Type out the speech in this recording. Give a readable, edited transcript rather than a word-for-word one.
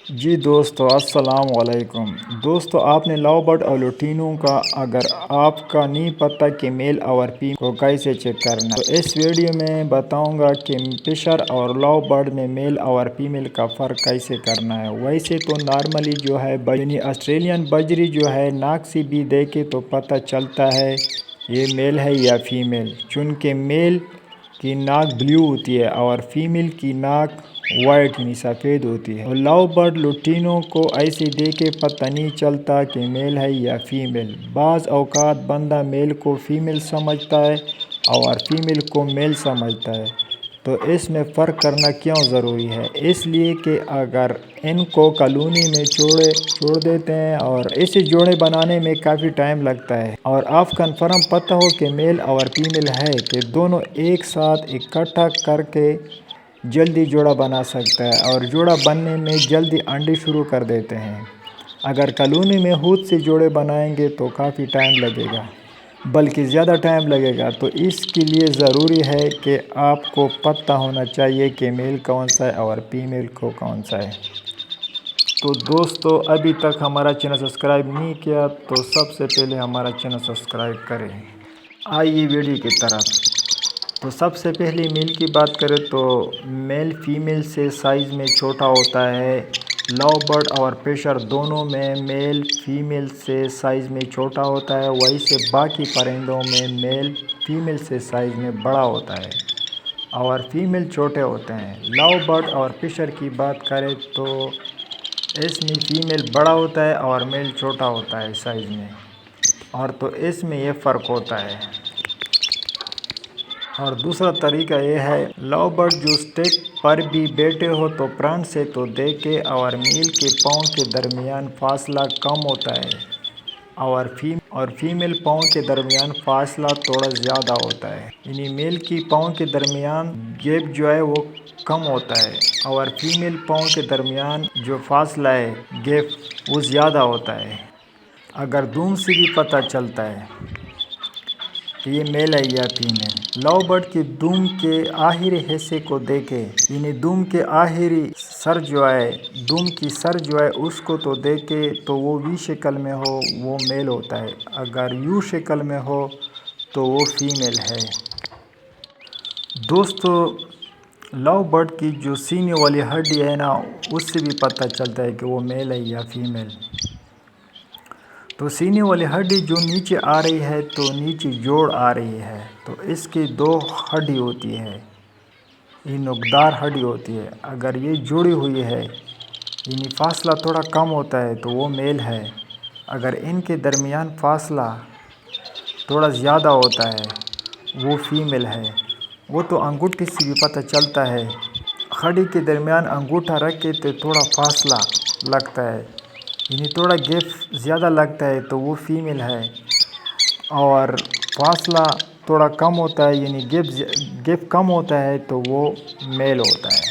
جی دوستو السلام علیکم دوستو، آپ نے لو برڈ اور لوٹینوں کا اگر آپ کا نہیں پتہ کہ میل اور فیمیل کو کیسے چیک کرنا تو اس ویڈیو میں بتاؤں گا کہ فشر اور لو برڈ میں میل اور فیمیل کا فرق کیسے کرنا ہے۔ ویسے تو نارملی جو ہے یعنی آسٹریلین بجری جو ہے ناک سے بھی دیکھے تو پتہ چلتا ہے یہ میل ہے یا فیمیل، چونکہ میل کی ناک بلیو ہوتی ہے اور فیمیل کی ناک وائٹ یعنی سفید ہوتی ہے۔ اور لو برڈ لوٹینوں کو ایسے دیکھے پتہ نہیں چلتا کہ میل ہے یا فیمیل۔ بعض اوقات بندہ میل کو فیمیل سمجھتا ہے اور فیمیل کو میل سمجھتا ہے، تو اس میں فرق کرنا کیوں ضروری ہے؟ اس لیے کہ اگر ان کو کالونی میں چھوڑ دیتے ہیں اور اسے جوڑے بنانے میں کافی ٹائم لگتا ہے، اور آپ کنفرم پتہ ہو کہ میل اور فیمیل ہے کہ دونوں ایک ساتھ اکٹھا کر کے جلدی جوڑا بنا سکتا ہے، اور جوڑا بننے میں جلدی انڈے شروع کر دیتے ہیں۔ اگر کالونی میں خود سے جوڑے بنائیں گے تو کافی ٹائم لگے گا، بلکہ زیادہ ٹائم لگے گا، تو اس کے لیے ضروری ہے کہ آپ کو پتہ ہونا چاہیے کہ میل کون سا ہے اور فیمیل کو کون سا ہے۔ تو دوستو، ابھی تک ہمارا چینل سبسکرائب نہیں کیا تو سب سے پہلے ہمارا چینل سبسکرائب کریں۔ آئیے ویڈیو کی طرف۔ تو سب سے پہلے میل کی بات کریں تو میل فیمیل سے سائز میں چھوٹا ہوتا ہے۔ لو برڈ اور فشر دونوں میں میل فیمیل سے سائز میں چھوٹا ہوتا ہے، ویسے باقی پرندوں میں میل فیمیل سے سائز میں بڑا ہوتا ہے اور فیمیل چھوٹے ہوتے ہیں۔ لو برڈ اور فشر کی بات کریں تو اس میں فیمیل بڑا ہوتا ہے اور میل چھوٹا ہوتا ہے سائز میں، اور تو اس میں یہ فرق ہوتا ہے۔ اور دوسرا طریقہ یہ ہے، لو برڈ جو سٹک پر بھی بیٹھے ہو تو فرنٹ سے تو دیکھے اور میل کے پاؤں کے درمیان فاصلہ کم ہوتا ہے اور فیمیل پاؤں کے درمیان فاصلہ تھوڑا زیادہ ہوتا ہے، یعنی میل کی پاؤں کے درمیان گیپ جو ہے وہ کم ہوتا ہے اور فیمیل پاؤں کے درمیان جو فاصلہ ہے گیپ وہ زیادہ ہوتا ہے۔ اگر دم سے بھی پتہ چلتا ہے کہ یہ میل ہے یا فیمیل۔ لو برڈ کے دم کے آخری حصے کو دیکھیں، یعنی دم کے آخری سر جو ہے، دم کی سر جو ہے اس کو تو دیکھے تو وہ وی شکل میں ہو وہ میل ہوتا ہے، اگر یو شکل میں ہو تو وہ فیمیل ہے۔ دوستو، لو برڈ کی جو سینے والی ہڈی ہے نا، اس سے بھی پتہ چلتا ہے کہ وہ میل ہے یا فیمیل۔ تو سینے والی ہڈی جو نیچے آ رہی ہے تو نیچے جوڑ آ رہی ہے، تو اس کی دو ہڈی ہوتی ہے، یہ نوکدار ہڈی ہوتی ہے۔ اگر یہ جڑی ہوئی ہے یعنی فاصلہ تھوڑا کم ہوتا ہے تو وہ میل ہے، اگر ان کے درمیان فاصلہ تھوڑا زیادہ ہوتا ہے وہ فیمیل ہے۔ وہ تو انگوٹھے سے بھی پتہ چلتا ہے، ہڈی کے درمیان انگوٹھا رکھ کے تو تھوڑا فاصلہ لگتا ہے، یعنی تھوڑا گیپ زیادہ لگتا ہے تو وہ فیمیل ہے، اور فاصلہ تھوڑا کم ہوتا ہے یعنی گیپ کم ہوتا ہے تو وہ میل ہوتا ہے۔